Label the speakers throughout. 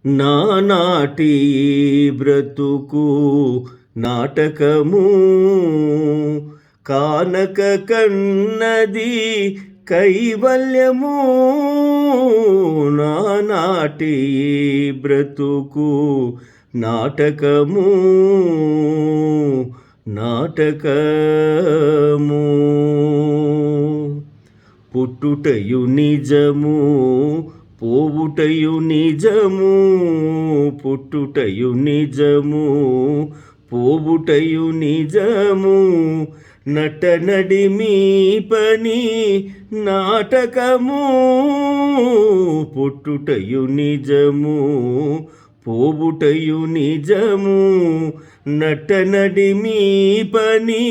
Speaker 1: నానాటి బ్రతుకు నాటకము కానక కన్నది కైవల్యము. నానాటి బ్రతుకు నాటకము నాటకము. పుట్టుటయు నిజము పోవుటయు నిజము, పుట్టుటయు నిజము పోవుటయు నిజము. నటనడిమి పని నాటకము, పుట్టుటయు నిజము పోవుటయు నిజము. నటనడిమి పని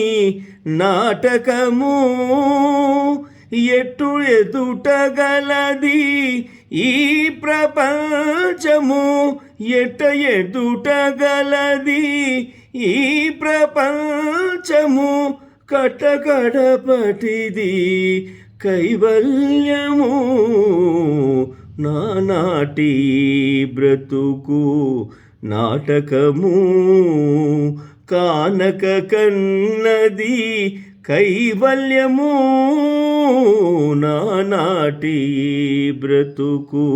Speaker 1: నాటకము. ఎటు ఎదుటగలది ఈ ప్రపంచము, ఎట ఎదుటగలది ఈ ప్రపంచము. కటకడపటిది కైవల్యము. నానాటి బ్రతుకు నాటకము కానక కన్నది కైవల్యము. నానాటి బ్రతుకు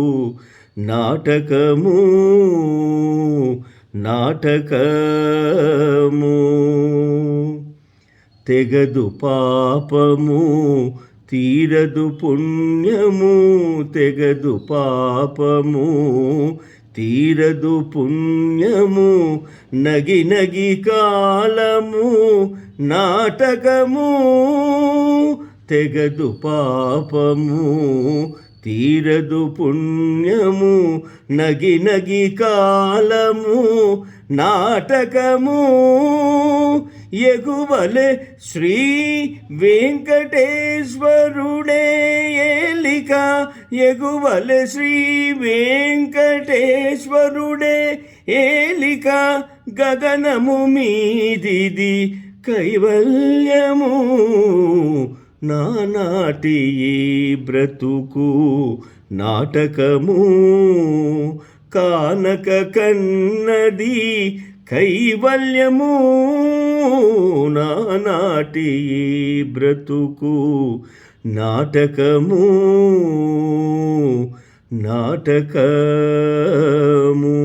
Speaker 1: నాటకము నాటకము. తెగదు పాపము తీరదు పుణ్యము, తెగదు పాపము తీరదు పుణ్యము. నగి నగి కాలము నాటకము, తెగదు పాపము తీరదు పుణ్యము. నగి నగి కాలము నాటకము. ఎగువలే శ్రీ వెంకటేశ్వరుడే ఏలిక, ఎగువలే శ్రీ వెంకటేశ్వరుడే ఏలిక. గగనము మీదిది కైవల్యము. నానాటి బ్రతుకు నాటకము కానక కన్నది కైవల్యము. నానాటి బ్రతుకు నాటకము నాటకము.